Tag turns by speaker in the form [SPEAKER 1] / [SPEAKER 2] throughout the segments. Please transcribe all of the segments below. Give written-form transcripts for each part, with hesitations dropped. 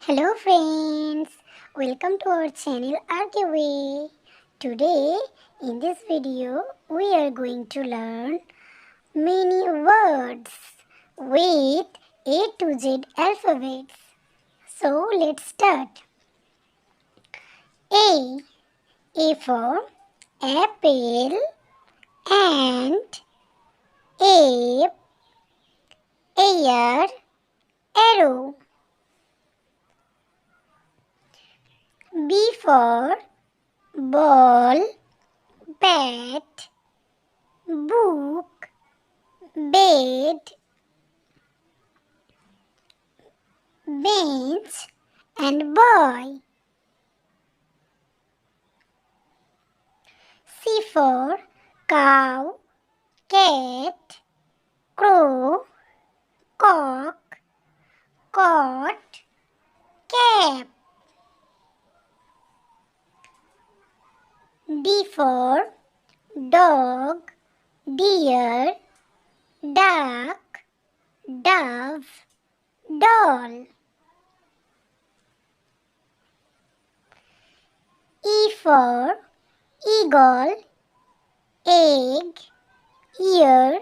[SPEAKER 1] Hello friends, welcome to our channel Archway. Today in this video we are going to learn many words with A to Z alphabets. So let's start. A. A for apple and ape, air, arrow. B for ball, bat, book, bed, bench, and boy. C for cow, cat, crow, cock, cot, cap. D for dog, deer, duck, dove, doll. E for eagle, egg, ear,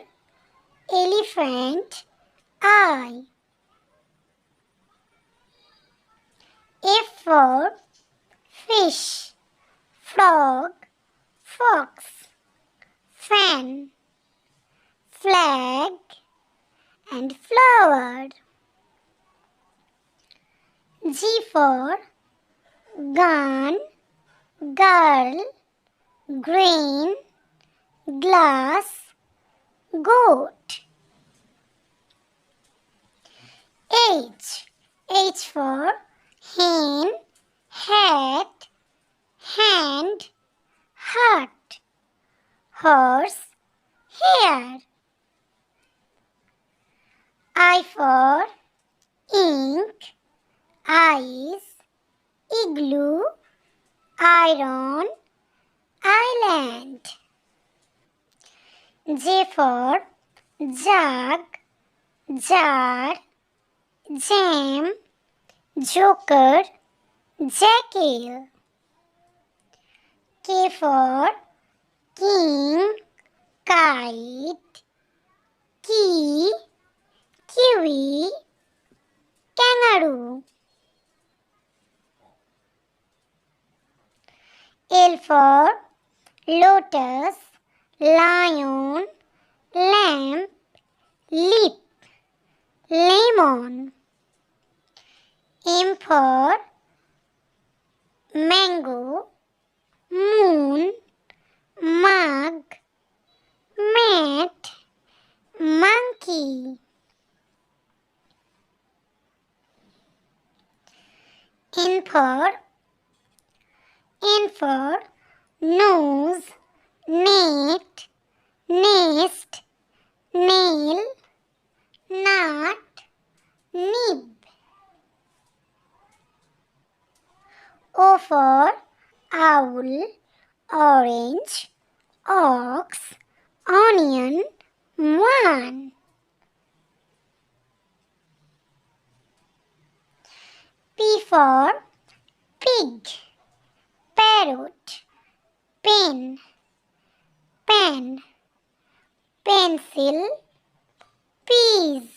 [SPEAKER 1] elephant, eye. F for fish, frog, fox, fan, flag, and flower. G for gun, girl, green, glass, goat. H. H for hen, hat, hand, heart, horse, hare. I for ink, eyes, igloo, iron, island. J for jug, jar, jam, joker, jackal. K for king, kite, key, kiwi, kangaroo. L for lotus, lion, lamp, lip, lemon. M for mango, moon, mug, mat, monkey. N for nose, net, nest, nail, nut, nib. O for owl, orange, ox, onion, one. P for pig, parrot, pen, pen, pencil, peas.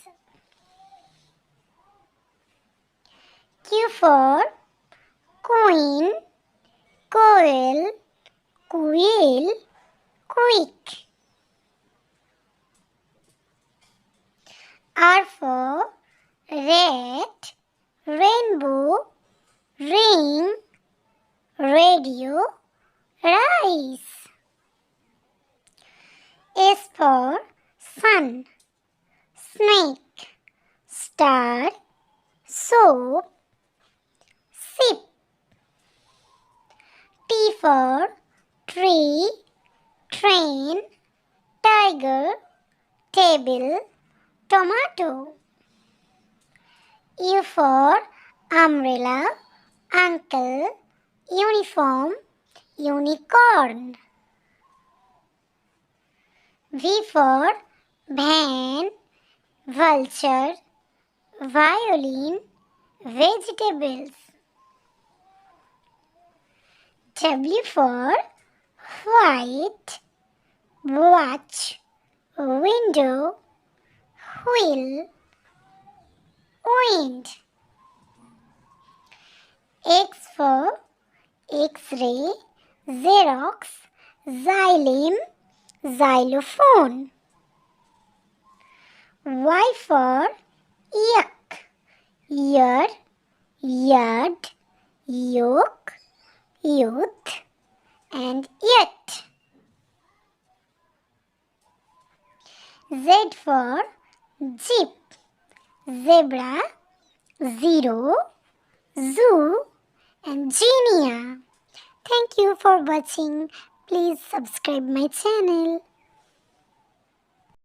[SPEAKER 1] Q for queen, coil, quail, quick. R for rat, rainbow, ring, radio, rice. S for sun, snake, star, soap, sip. T for tree, train, tiger, table, tomato. U for umbrella, uncle, uniform, unicorn. V for van, vulture, violin, vegetables. W for white, watch, window, wheel, wind. X for X-ray, Xerox, xylem, xylophone. Y for yuck, ear, yard, yoke, youth, and yet. Z for jeep, zebra, zero, zoo, and genia. Thank you for watching. Please subscribe my channel.